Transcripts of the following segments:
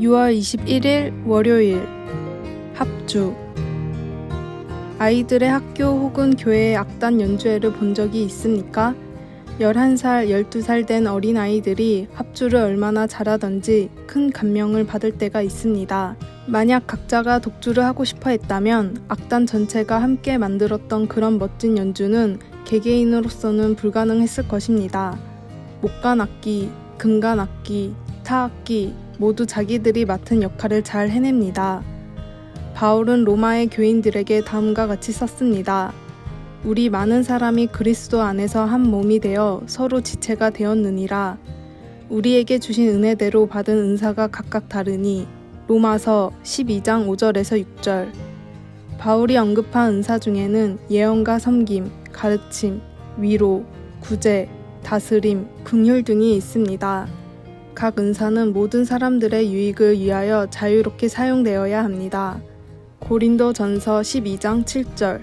6월 21일 월요일 합주. 아이들의 학교 혹은 교회 악단 연주회를 본 적이 있습니까? 11살, 12살 된 어린아이들이 합주를 얼마나 잘하던지 큰 감명을 받을 때가 있습니다. 만약 각자가 독주를 하고 싶어 했다면 악단 전체가 함께 만들었던 그런 멋진 연주는 개개인으로서는 불가능했을 것입니다. 목관악기, 금관악기, 타악기 모두 자기들이 맡은 역할을 잘 해냅니다. 바울은 로마의 교인들에게 다음과 같이 썼습니다. 우리 많은 사람이 그리스도 안에서 한 몸이 되어 서로 지체가 되었느니라. 우리에게 주신 은혜대로 받은 은사가 각각 다르니. 로마서 12장 5절에서 6절. 바울이 언급한 은사 중에는 예언과 섬김, 가르침, 위로, 구제, 다스림, 긍휼 등이 있습니다. 각 은사는 모든 사람들의 유익을 위하여 자유롭게 사용되어야 합니다. 고린도전서 12장 7절.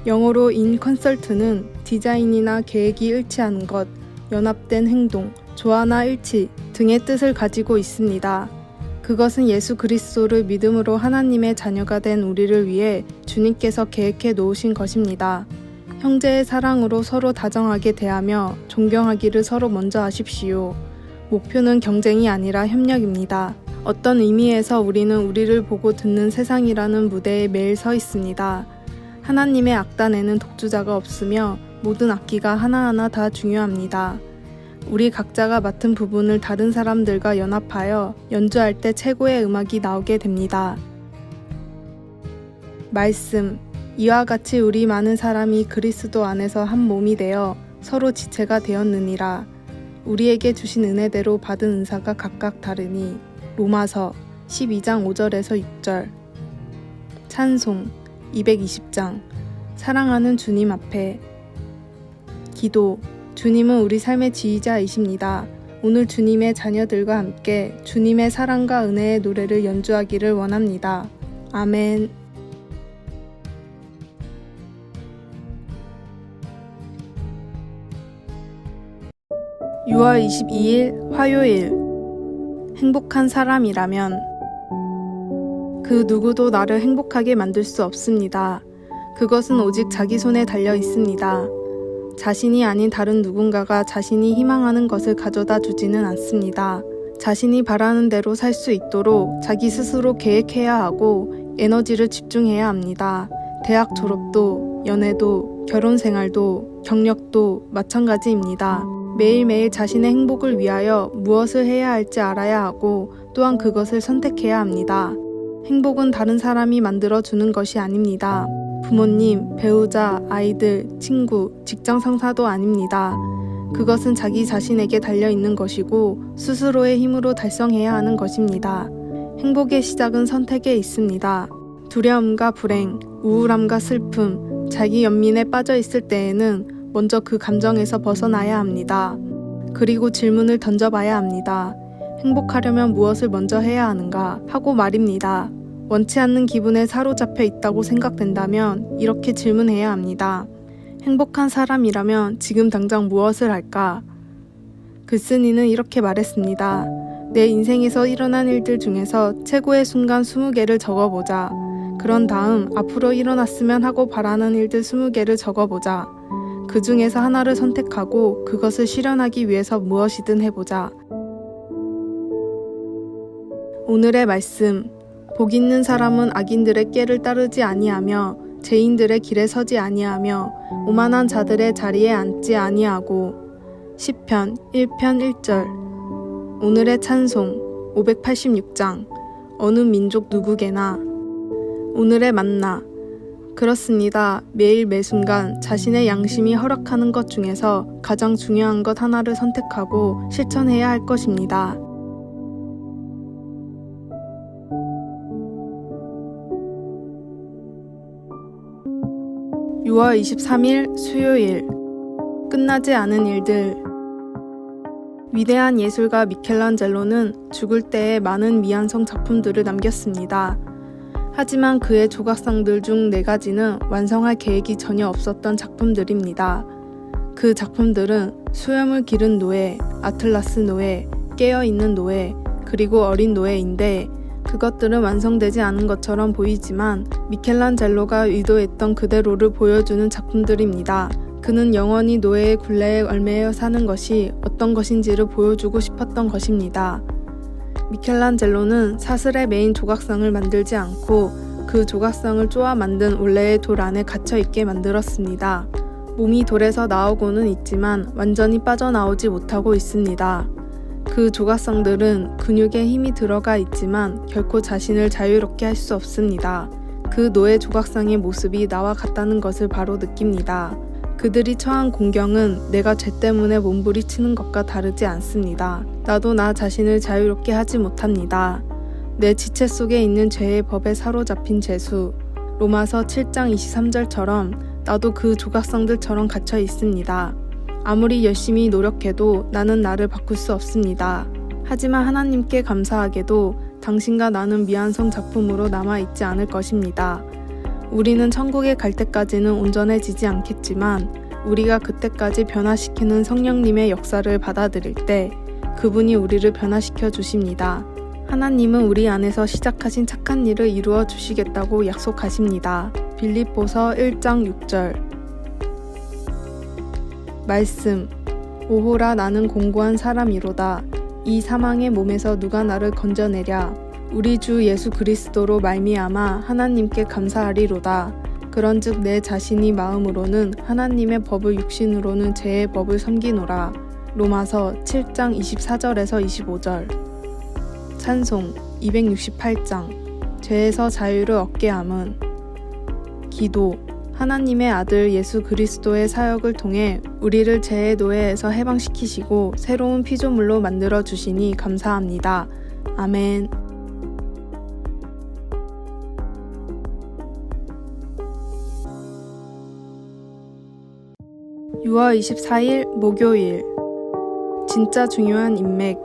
영어로 인 컨설트는 디자인이나 계획이 일치하는 것, 연합된 행동, 조화나 일치 등의 뜻을 가지고 있습니다. 그것은 예수 그리스도를 믿음으로 하나님의 자녀가 된 우리를 위해 주님께서 계획해 놓으신 것입니다. 형제의 사랑으로 서로 다정하게 대하며 존경하기를 서로 먼저 하십시오. 목표는 경쟁이 아니라 협력입니다. 어떤 의미에서 우리는 우리를 보고 듣는 세상이라는 무대에 매일 서 있습니다. 하나님의 악단에는 독주자가 없으며 모든 악기가 하나하나 다 중요합니다. 우리 각자가 맡은 부분을 다른 사람들과 연합하여 연주할 때 최고의 음악이 나오게 됩니다. 말씀. 이와 같이 우리 많은 사람이 그리스도 안에서 한 몸이 되어 서로 지체가 되었느니라. 우리에게 주신 은혜대로 받은 은사가 각각 다르니. 로마서 12장 5절에서 6절. 찬송 220장. 사랑하는 주님 앞에. 기도. 주님은 우리 삶의 지휘자이십니다. 오늘 주님의 자녀들과 함께 주님의 사랑과 은혜의 노래를 연주하기를 원합니다. 아멘. 6월 22일 화요일. 행복한 사람이라면 그 누구도 나를 행복하게 만들 수 없습니다. 그것은 오직 자기 손에 달려 있습니다. 자신이 아닌 다른 누군가가 자신이 희망하는 것을 가져다 주지는 않습니다. 자신이 바라는 대로 살 수 있도록 자기 스스로 계획해야 하고 에너지를 집중해야 합니다. 대학 졸업도, 연애도, 결혼 생활도, 경력도 마찬가지입니다. 매일매일 자신의 행복을 위하여 무엇을 해야 할지 알아야 하고 또한 그것을 선택해야 합니다. 행복은 다른 사람이 만들어주는 것이 아닙니다. 부모님, 배우자, 아이들, 친구, 직장 상사도 아닙니다. 그것은 자기 자신에게 달려있는 것이고 스스로의 힘으로 달성해야 하는 것입니다. 행복의 시작은 선택에 있습니다. 두려움과 불행, 우울함과 슬픔, 자기 연민에 빠져 있을 때에는 먼저 그 감정에서 벗어나야 합니다. 그리고 질문을 던져봐야 합니다. 행복하려면 무엇을 먼저 해야 하는가 하고 말입니다. 원치 않는 기분에 사로잡혀 있다고 생각된다면 이렇게 질문해야 합니다. 행복한 사람이라면 지금 당장 무엇을 할까? 글쓴이는 이렇게 말했습니다. 내 인생에서 일어난 일들 중에서 최고의 순간 20개를 적어보자. 그런 다음 앞으로 일어났으면 하고 바라는 일들 20개를 적어보자. 그 중에서 하나를 선택하고 그것을 실현하기 위해서 무엇이든 해보자. 오늘의 말씀. 복 있는 사람은 악인들의 꾀를 따르지 아니하며 죄인들의 길에 서지 아니하며 오만한 자들의 자리에 앉지 아니하고. 시편 1편 1절. 오늘의 찬송 586장. 어느 민족 누구게나. 오늘의 만나. 그렇습니다. 매일 매순간 자신의 양심이 허락하는 것 중에서 가장 중요한 것 하나를 선택하고 실천해야 할 것입니다. (6월 23일) 수요일. 끝나지 않은 일들. 위대한 예술가 미켈란젤로는 죽을 때에 많은 미완성 작품들을 남겼습니다. 하지만 그의 조각상들 중 4가지는 완성할 계획이 전혀 없었던 작품들입니다. 그 작품들은 수염을 기른 노예, 아틀라스 노예, 깨어있는 노예, 그리고 어린 노예인데 그것들은 완성되지 않은 것처럼 보이지만 미켈란젤로가 의도했던 그대로를 보여주는 작품들입니다. 그는 영원히 노예의 굴레에 얽매여 사는 것이 어떤 것인지를 보여주고 싶었던 것입니다. 미켈란젤로는 사슬의 메인 조각상을 만들지 않고 그 조각상을 쪼아 만든 원래의 돌 안에 갇혀 있게 만들었습니다. 몸이 돌에서 나오고는 있지만 완전히 빠져나오지 못하고 있습니다. 그 조각상들은 근육에 힘이 들어가 있지만 결코 자신을 자유롭게 할 수 없습니다. 그 노예 조각상의 모습이 나와 같다는 것을 바로 느낍니다. 그들이 처한 공경은 내가 죄 때문에 몸부리치는 것과 다르지 않습니다. 나도 나 자신을 자유롭게 하지 못합니다. 내 지체 속에 있는 죄의 법에 사로잡힌 죄수. 로마서 7장 23절처럼 나도 그 조각상들처럼 갇혀 있습니다. 아무리 열심히 노력해도 나는 나를 바꿀 수 없습니다. 하지만 하나님께 감사하게도 당신과 나는 미완성 작품으로 남아있지 않을 것입니다. 우리는 천국에 갈 때까지는 온전해지지 않겠지만 우리가 그때까지 변화시키는 성령님의 역사를 받아들일 때 그분이 우리를 변화시켜 주십니다. 하나님은 우리 안에서 시작하신 착한 일을 이루어 주시겠다고 약속하십니다. 빌립보서 1장 6절. 말씀. 오호라 나는 공고한 사람이로다. 이 사망의 몸에서 누가 나를 건져내랴. 우리 주 예수 그리스도로 말미암아 하나님께 감사하리로다. 그런즉 내 자신이 마음으로는 하나님의 법을 육신으로는 죄의 법을 섬기노라. 로마서 7장 24절에서 25절. 찬송 268장. 죄에서 자유를 얻게 함은. 기도. 하나님의 아들 예수 그리스도의 사역을 통해 우리를 죄의 노예에서 해방시키시고 새로운 피조물로 만들어 주시니 감사합니다. 아멘. 6월 24일 목요일. 진짜 중요한 인맥.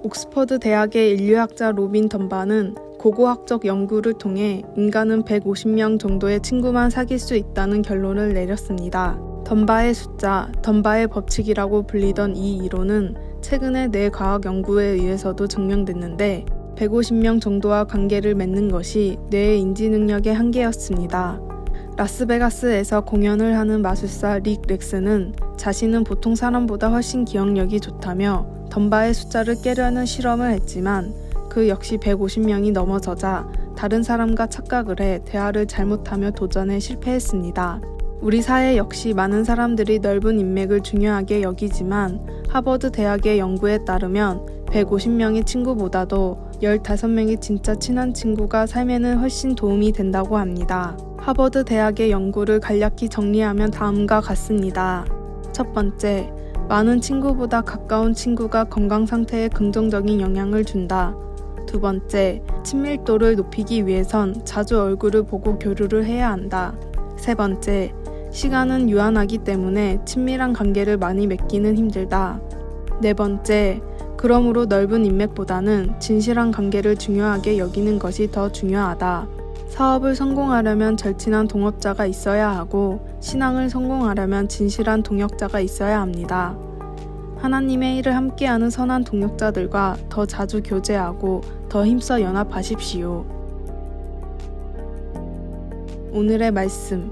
옥스퍼드 대학의 인류학자 로빈 덤바는 고고학적 연구를 통해 인간은 150명 정도의 친구만 사귈 수 있다는 결론을 내렸습니다. 덤바의 숫자, 덤바의 법칙이라고 불리던 이 이론은 최근의 뇌과학 연구에 의해서도 증명됐는데 150명 정도와 관계를 맺는 것이 뇌의 인지 능력의 한계였습니다. 라스베가스에서 공연을 하는 마술사 릭 렉스는 자신은 보통 사람보다 훨씬 기억력이 좋다며 덤바의 숫자를 깨려는 실험을 했지만 그 역시 150명이 넘어서자 다른 사람과 착각을 해 대화를 잘못하며 도전에 실패했습니다. 우리 사회 역시 많은 사람들이 넓은 인맥을 중요하게 여기지만 하버드 대학의 연구에 따르면 150명의 친구보다도 15명의 진짜 친한 친구가 삶에는 훨씬 도움이 된다고 합니다. 하버드 대학의 연구를 간략히 정리하면 다음과 같습니다. 첫 번째, 많은 친구보다 가까운 친구가 건강 상태에 긍정적인 영향을 준다. 두 번째, 친밀도를 높이기 위해선 자주 얼굴을 보고 교류를 해야 한다. 세 번째, 시간은 유한하기 때문에 친밀한 관계를 많이 맺기는 힘들다. 네 번째, 그러므로 넓은 인맥보다는 진실한 관계를 중요하게 여기는 것이 더 중요하다. 사업을 성공하려면 절친한 동업자가 있어야 하고 신앙을 성공하려면 진실한 동역자가 있어야 합니다. 하나님의 일을 함께하는 선한 동역자들과 더 자주 교제하고 더 힘써 연합하십시오. 오늘의 말씀.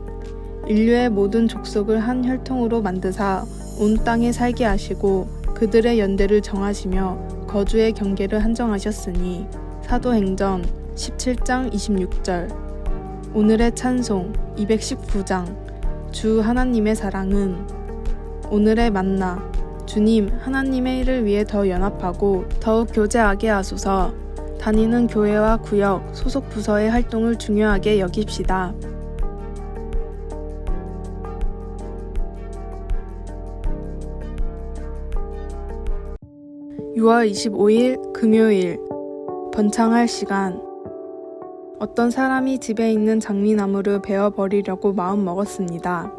인류의 모든 족속을 한 혈통으로 만드사 온 땅에 살게 하시고 그들의 연대를 정하시며 거주의 경계를 한정하셨으니. 사도행전 17장 26절. 오늘의 찬송 219장. 주 하나님의 사랑은. 오늘의 만나. 주님, 하나님의 일을 위해 더 연합하고 더욱 교제하게 하소서. 다니는 교회와 구역, 소속 부서의 활동을 중요하게 여깁시다. (6월 25일) 금요일. 번창할 시간. 어떤 사람이 집에 있는 장미나무를 베어버리려고 마음먹었습니다.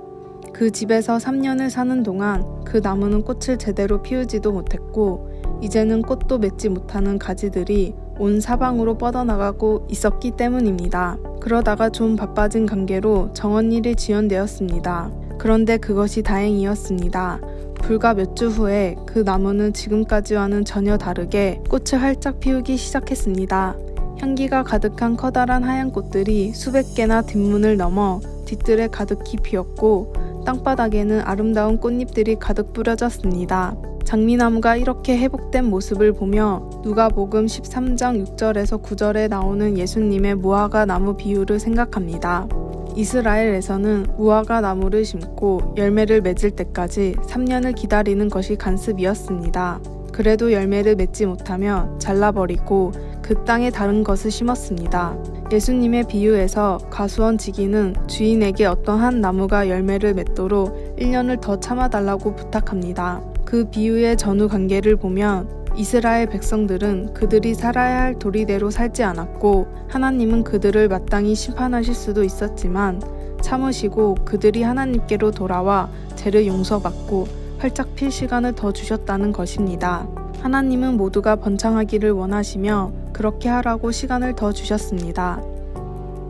그 집에서 3년을 사는 동안 그 나무는 꽃을 제대로 피우지도 못했고 이제는 꽃도 맺지 못하는 가지들이 온 사방으로 뻗어나가고 있었기 때문입니다. 그러다가 좀 바빠진 관계로 정원일이 지연되었습니다. 그런데 그것이 다행이었습니다. 불과 몇 주 후에 그 나무는 지금까지와는 전혀 다르게 꽃을 활짝 피우기 시작했습니다. 향기가 가득한 커다란 하얀 꽃들이 수백 개나 뒷문을 넘어 뒤뜰에 가득히 피었고 땅바닥에는 아름다운 꽃잎들이 가득 뿌려졌습니다. 장미나무가 이렇게 회복된 모습을 보며 누가복음 13장 6절에서 9절에 나오는 예수님의 무화과 나무 비유를 생각합니다. 이스라엘에서는 무화과 나무를 심고 열매를 맺을 때까지 3년을 기다리는 것이 관습이었습니다. 그래도 열매를 맺지 못하면 잘라버리고 그 땅에 다른 것을 심었습니다. 예수님의 비유에서 가수원지기는 주인에게 어떤 한 나무가 열매를 맺도록 1년을 더 참아달라고 부탁합니다. 그 비유의 전후 관계를 보면 이스라엘 백성들은 그들이 살아야 할 도리대로 살지 않았고 하나님은 그들을 마땅히 심판하실 수도 있었지만 참으시고 그들이 하나님께로 돌아와 죄를 용서받고 활짝 필 시간을 더 주셨다는 것입니다. 하나님은 모두가 번창하기를 원하시며 그렇게 하라고 시간을 더 주셨습니다.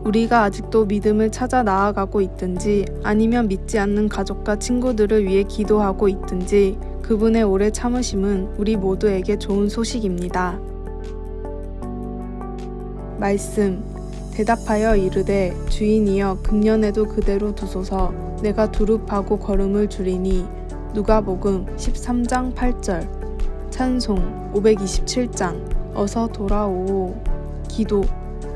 우리가 아직도 믿음을 찾아 나아가고 있든지 아니면 믿지 않는 가족과 친구들을 위해 기도하고 있든지 그분의 오래 참으심은 우리 모두에게 좋은 소식입니다. 말씀 대답하여 이르되 주인이여 금년에도 그대로 두소서 내가 두릅하고 걸음을 줄이니 누가복음 13장 8절 찬송 527장 어서 돌아오 기도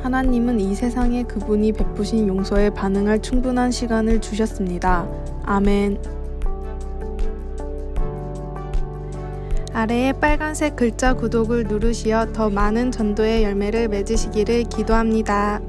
하나님은 이 세상에 그분이 베푸신 용서에 반응할 충분한 시간을 주셨습니다. 아멘. 아래의 빨간색 글자 구독을 누르시어 더 많은 전도의 열매를 맺으시기를 기도합니다.